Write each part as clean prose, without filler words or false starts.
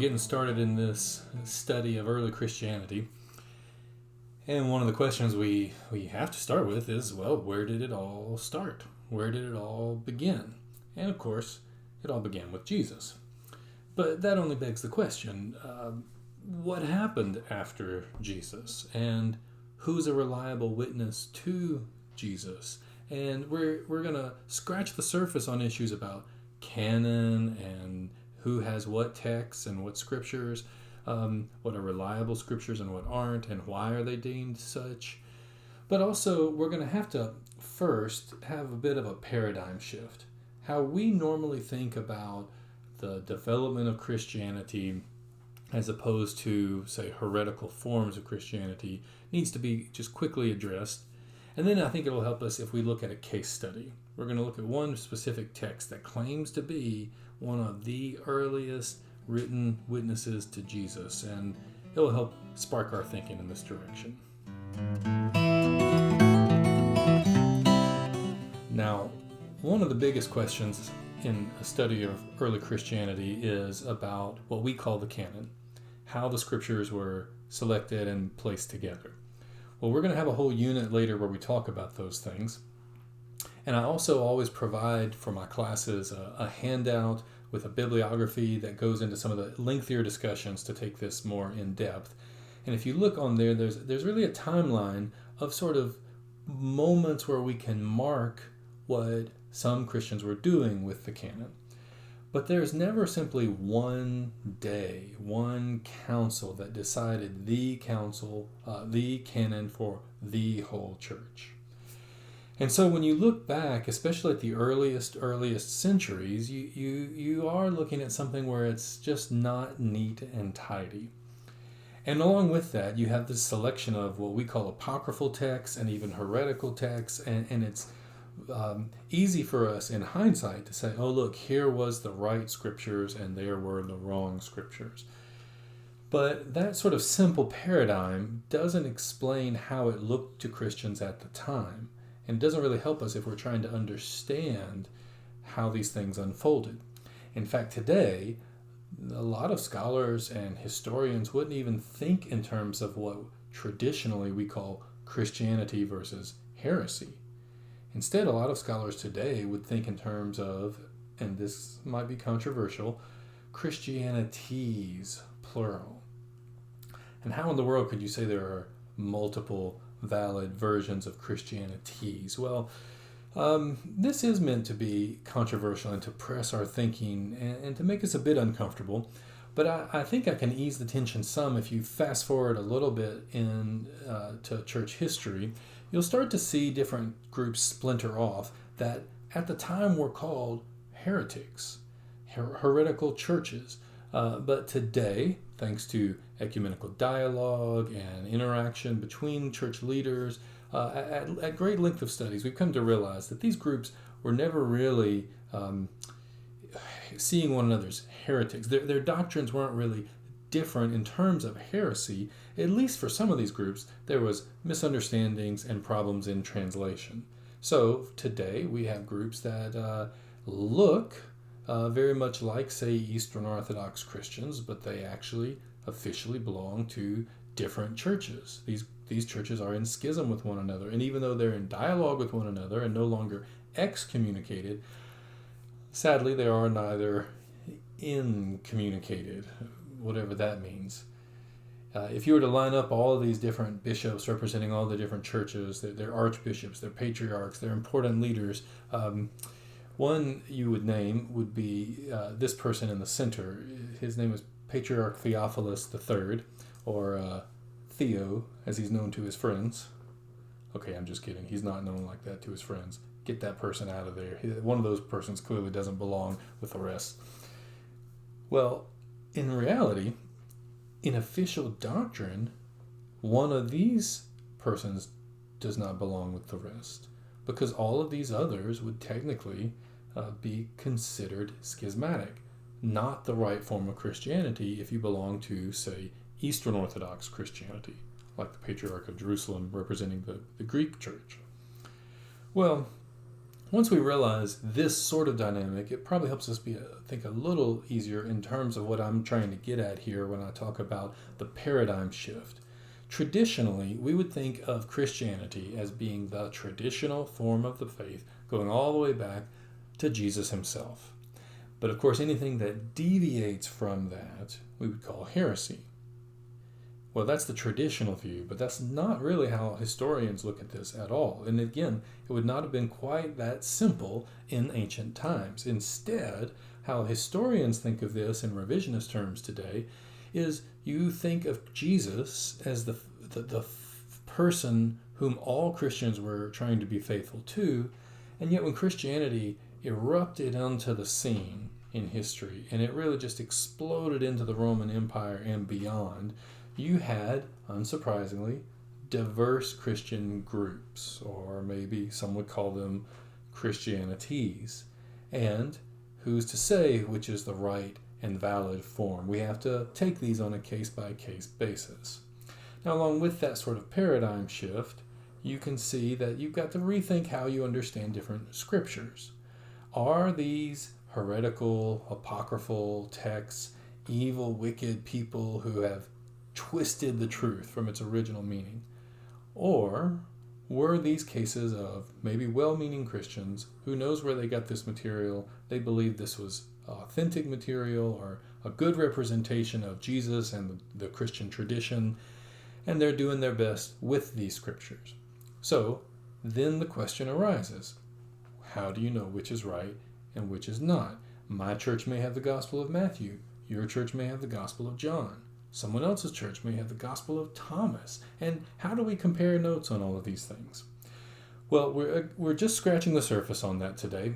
getting started in this study of early Christianity. And one of the questions we have to start with is, well, where did it all start? Where did it all begin? And of course, it all began with Jesus. But that only begs the question, what happened after Jesus? And who's a reliable witness to Jesus? And we're going to scratch the surface on issues about canon and who has what texts and what scriptures, what are reliable scriptures and what aren't, and why are they deemed such. But also, we're going to have to first have a bit of a paradigm shift. How we normally think about the development of Christianity as opposed to, say, heretical forms of Christianity needs to be just quickly addressed. And then I think it'll help us if we look at a case study. We're going to look at one specific text that claims to be one of the earliest written witnesses to Jesus, and it will help spark our thinking in this direction. Now, one of the biggest questions in a study of early Christianity is about what we call the canon, how the scriptures were selected and placed together. Well, we're going to have a whole unit later where we talk about those things. And I also always provide for my classes a handout with a bibliography that goes into some of the lengthier discussions to take this more in depth. And if you look on there, there's really a timeline of sort of moments where we can mark what some Christians were doing with the canon. But there's never simply one day, one council that decided the canon for the whole church. And so when you look back, especially at the earliest centuries, you are looking at something where it's just not neat and tidy. And along with that, you have this selection of what we call apocryphal texts and even heretical texts, and it's easy for us in hindsight to say, oh, look, here was the right scriptures and there were the wrong scriptures. But that sort of simple paradigm doesn't explain how it looked to Christians at the time. And it doesn't really help us if we're trying to understand how these things unfolded. In fact, today, a lot of scholars and historians wouldn't even think in terms of what traditionally we call Christianity versus heresy. Instead, a lot of scholars today would think in terms of, and this might be controversial, Christianities, plural. And how in the world could you say there are multiple valid versions of Christianities? Well, this is meant to be controversial and to press our thinking and to make us a bit uncomfortable. But I think I can ease the tension some if you fast forward a little bit to church history. You'll start to see different groups splinter off that at the time were called heretics, heretical churches. But today, thanks to ecumenical dialogue and interaction between church leaders, at great length of studies, we've come to realize that these groups were never really seeing one another as heretics. Their doctrines weren't really different in terms of heresy. At least for some of these groups, there was misunderstandings and problems in translation. So today we have groups that look very much like, say, Eastern Orthodox Christians, but they actually officially belong to different churches. These churches are in schism with one another, and even though they're in dialogue with one another and no longer excommunicated, sadly they are neither incommunicated, whatever that means. If you were to line up all of these different bishops representing all the different churches, their archbishops, their patriarchs, their important leaders, one you would name would be this person in the center. His name is Patriarch Theophilus III, or Theo, as he's known to his friends. Okay, I'm just kidding. He's not known like that to his friends. Get that person out of there. One of those persons clearly doesn't belong with the rest. Well, in reality, in official doctrine, one of these persons does not belong with the rest, because all of these others would technically be considered schismatic, not the right form of Christianity if you belong to, say, Eastern Orthodox Christianity, like the Patriarch of Jerusalem representing the Greek Church. Well, Once we realize this sort of dynamic, it probably helps us think a little easier in terms of what I'm trying to get at here when I talk about the paradigm shift. Traditionally, we would think of Christianity as being the traditional form of the faith, going all the way back to Jesus himself. But of course, anything that deviates from that, we would call heresy. Well, that's the traditional view, but that's not really how historians look at this at all. And again, it would not have been quite that simple in ancient times. Instead, how historians think of this in revisionist terms today is you think of Jesus as the person whom all Christians were trying to be faithful to, and yet when Christianity erupted onto the scene in history, and it really just exploded into the Roman Empire and beyond, you had, unsurprisingly, diverse Christian groups, or maybe some would call them Christianities. And who's to say which is the right and valid form? We have to take these on a case-by-case basis. Now, along with that sort of paradigm shift, you can see that you've got to rethink how you understand different scriptures. Are these heretical, apocryphal texts evil, wicked people who have twisted the truth from its original meaning? Or were these cases of maybe well-meaning Christians who knows where they got this material, they believed this was authentic material or a good representation of Jesus and the Christian tradition, and they're doing their best with these scriptures. So then the question arises, how do you know which is right and which is not? My church may have the Gospel of Matthew. Your church may have the Gospel of John. Someone else's church may have the Gospel of Thomas. And how do we compare notes on all of these things? Well, we're just scratching the surface on that today,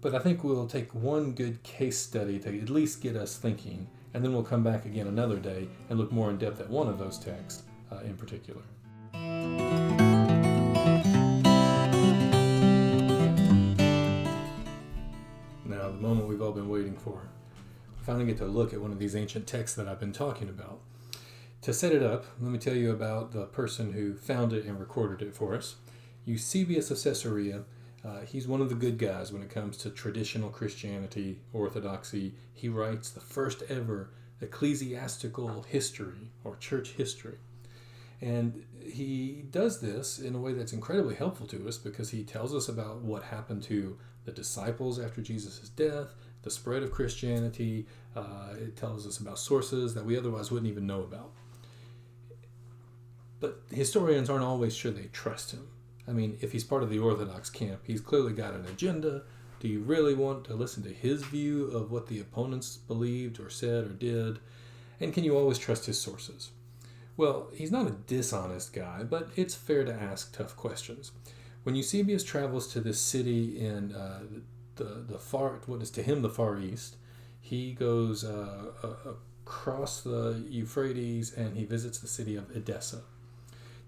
but I think we'll take one good case study to at least get us thinking, and then we'll come back again another day and look more in depth at one of those texts in particular. Now, the moment we've all been waiting for. We finally get to look at one of these ancient texts that I've been talking about. To set it up, let me tell you about the person who found it and recorded it for us. Eusebius of Caesarea. He's one of the good guys when it comes to traditional Christianity, orthodoxy. He writes the first ever ecclesiastical history or church history. And he does this in a way that's incredibly helpful to us because he tells us about what happened to the disciples after Jesus' death, the spread of Christianity. It tells us about sources that we otherwise wouldn't even know about. But historians aren't always sure they trust him. I mean, if he's part of the Orthodox camp, he's clearly got an agenda. Do you really want to listen to his view of what the opponents believed or said or did? And can you always trust his sources? Well, he's not a dishonest guy, but it's fair to ask tough questions. When Eusebius travels to this city in the far, what is to him the Far East, he goes across the Euphrates and he visits the city of Edessa.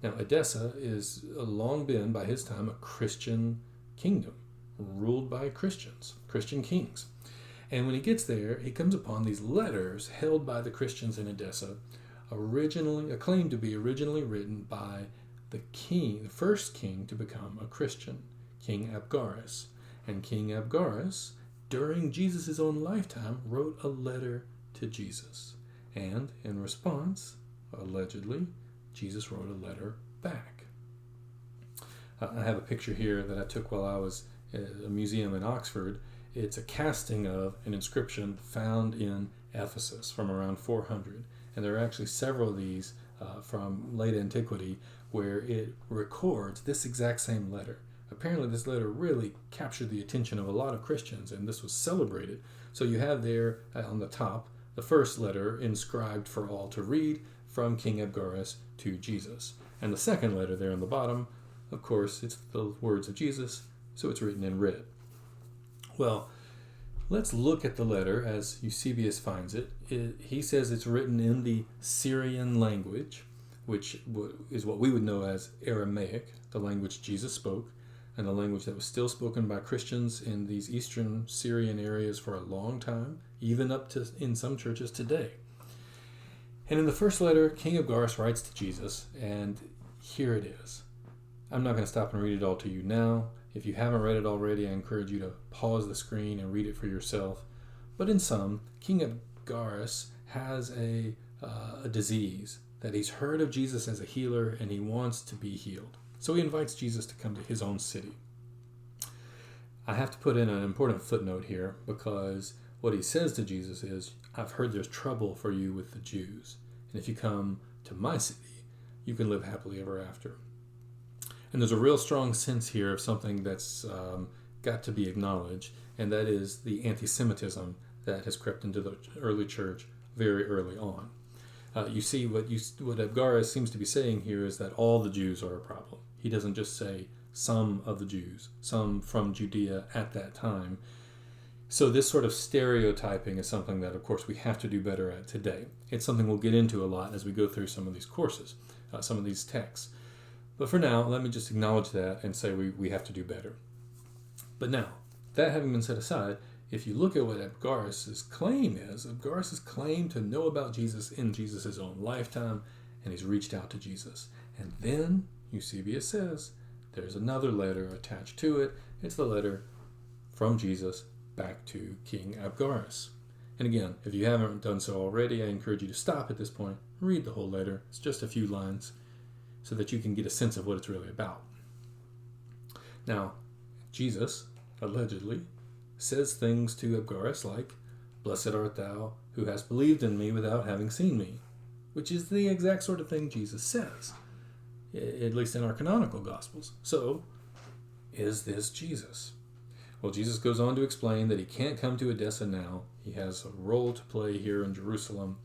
Now, Edessa is long been, by his time, a Christian kingdom, ruled by Christians, Christian kings. And when he gets there, he comes upon these letters held by the Christians in Edessa, claimed to be originally written by the king, the first king to become a Christian, King Abgarus. And King Abgarus, during Jesus' own lifetime, wrote a letter to Jesus. And in response, allegedly, Jesus wrote a letter back. I have a picture here that I took while I was at a museum in Oxford. It's a casting of an inscription found in Ephesus from around 400. And there are actually several of these from late antiquity where it records this exact same letter. Apparently this letter really captured the attention of a lot of Christians, and this was celebrated. So you have there on the top the first letter inscribed for all to read from King Abgarus to Jesus. And the second letter there on the bottom, of course, it's the words of Jesus, so it's written in red. Well, let's look at the letter as Eusebius finds it. He says it's written in the Syrian language, which is what we would know as Aramaic, the language Jesus spoke, and the language that was still spoken by Christians in these eastern Syrian areas for a long time, even up to in some churches today. And in the first letter, King Abgarus writes to Jesus, and here it is. I'm not going to stop and read it all to you now. If you haven't read it already, I encourage you to pause the screen and read it for yourself. But in sum, King Abgarus has a disease that he's heard of Jesus as a healer, and he wants to be healed. So he invites Jesus to come to his own city. I have to put in an important footnote here, because what he says to Jesus is, I've heard there's trouble for you with the Jews, and if you come to my city, you can live happily ever after. And there's a real strong sense here of something that's got to be acknowledged, and that is the anti-Semitism that has crept into the early church very early on. You see, what Abgarus seems to be saying here is that all the Jews are a problem. He doesn't just say some of the Jews, some from Judea at that time. So this sort of stereotyping is something that, of course, we have to do better at today. It's something we'll get into a lot as we go through some of these courses, some of these texts. But for now, let me just acknowledge that and say we have to do better. But now, that having been set aside, if you look at what Abgarus' claim is, Abgarus' claim to know about Jesus in Jesus' own lifetime, and he's reached out to Jesus. And then Eusebius says there's another letter attached to it. It's the letter from Jesus back to King Abgarus. And again, if you haven't done so already, I encourage you to stop at this point, read the whole letter. It's just a few lines so that you can get a sense of what it's really about. Now, Jesus, allegedly, says things to Abgarus like, "Blessed art thou who hast believed in me without having seen me," which is the exact sort of thing Jesus says, at least in our canonical Gospels. So, is this Jesus? Well, Jesus goes on to explain that he can't come to Edessa now. He has a role to play here in Jerusalem,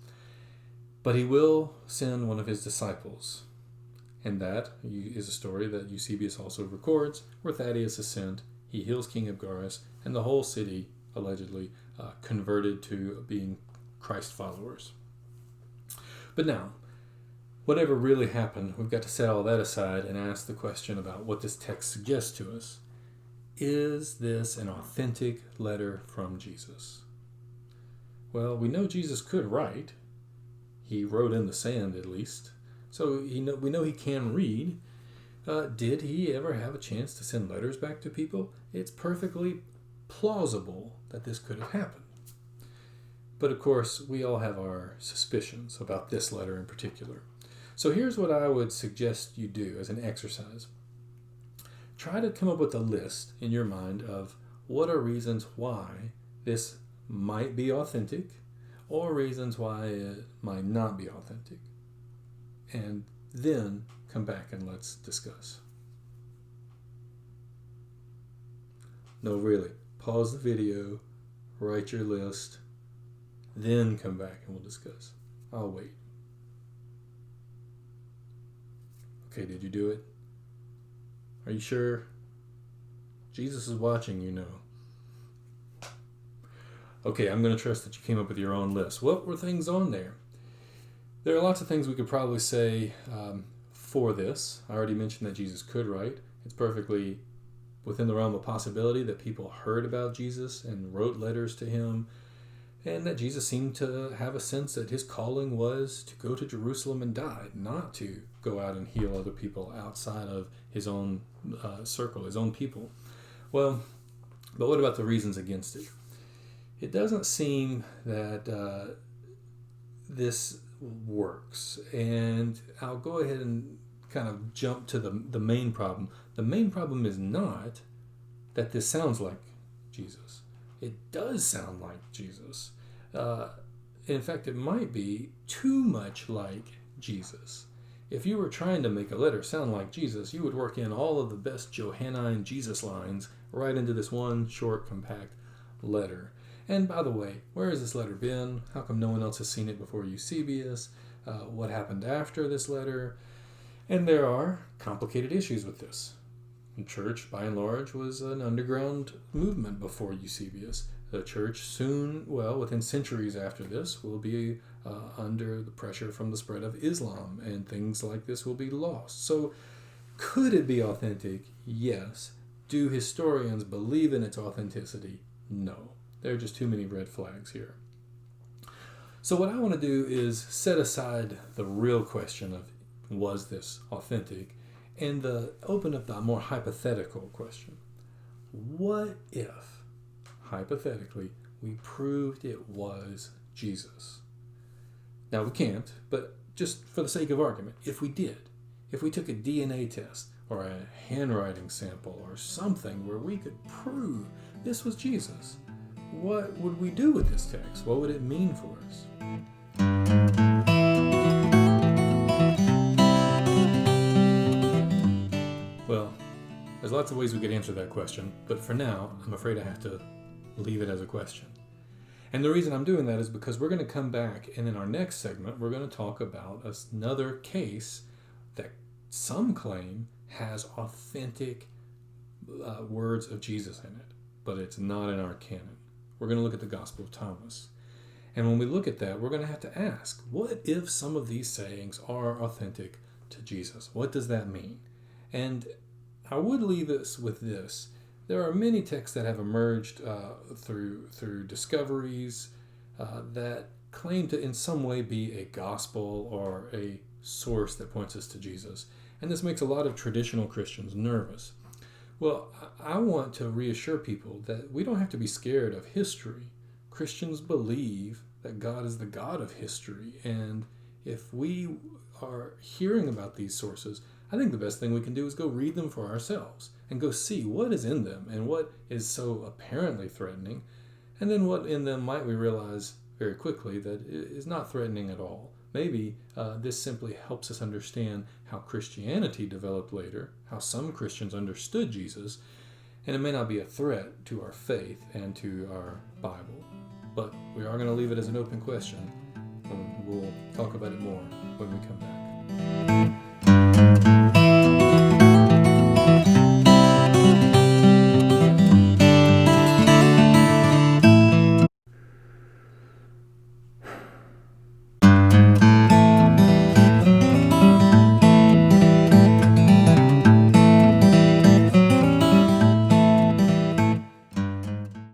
but he will send one of his disciples. And that is a story that Eusebius also records, where Thaddeus is sent. He heals King Abgarus, and the whole city, allegedly, converted to being Christ followers. But now, whatever really happened, we've got to set all that aside and ask the question about what this text suggests to us. Is this an authentic letter from Jesus? Well, we know Jesus could write. He wrote in the sand, at least. So we know he can read. Did he ever have a chance to send letters back to people? It's perfectly plausible that this could have happened. But of course, we all have our suspicions about this letter in particular. So here's what I would suggest you do as an exercise. Try to come up with a list in your mind of what are reasons why this might be authentic or reasons why it might not be authentic. And then come back and let's discuss. No, really. Pause the video, write your list, then come back and we'll discuss. I'll wait. Okay, did you do it? Are you sure? Jesus is watching, you know. Okay, I'm going to trust that you came up with your own list. What were things on there? There are lots of things we could probably say for this. I already mentioned that Jesus could write. It's perfectly within the realm of possibility that people heard about Jesus and wrote letters to him, and that Jesus seemed to have a sense that his calling was to go to Jerusalem and die, not to go out and heal other people outside of his own circle, his own people. Well, but what about the reasons against it? It doesn't seem that this works, and I'll go ahead and kind of jump to the main problem. The main problem is not that this sounds like Jesus. It does sound like Jesus. In fact, it might be too much like Jesus. If you were trying to make a letter sound like Jesus, you would work in all of the best Johannine Jesus lines right into this one short, compact letter. And by the way, where has this letter been? How come no one else has seen it before Eusebius? What happened after this letter? And there are complicated issues with this. The church, by and large, was an underground movement before Eusebius. The church soon, within centuries after this, will be under the pressure from the spread of Islam, and things like this will be lost. So, could it be authentic? Yes. Do historians believe in its authenticity? No. There are just too many red flags here. So what I want to do is set aside the real question of was this authentic, and open up the more hypothetical question. What if, hypothetically, we proved it was Jesus? Now, we can't, but just for the sake of argument, if we did, if we took a DNA test or a handwriting sample or something where we could prove this was Jesus, what would we do with this text? What would it mean for us? Well, there's lots of ways we could answer that question, but for now, I'm afraid I have to leave it as a question. And the reason I'm doing that is because we're going to come back, and in our next segment, we're going to talk about another case that some claim has authentic words of Jesus in it, but it's not in our canon. We're going to look at the Gospel of Thomas. And when we look at that, we're going to have to ask, what if some of these sayings are authentic to Jesus? What does that mean? And I would leave us with this. There are many texts that have emerged through discoveries that claim to in some way be a gospel or a source that points us to Jesus. And this makes a lot of traditional Christians nervous. Well, I want to reassure people that we don't have to be scared of history. Christians believe that God is the God of history. And if we are hearing about these sources, I think the best thing we can do is go read them for ourselves and go see what is in them and what is so apparently threatening, and then what in them might we realize very quickly that is not threatening at all. Maybe this simply helps us understand how Christianity developed later, how some Christians understood Jesus, and it may not be a threat to our faith and to our Bible. But we are going to leave it as an open question, and we'll talk about it more when we come back.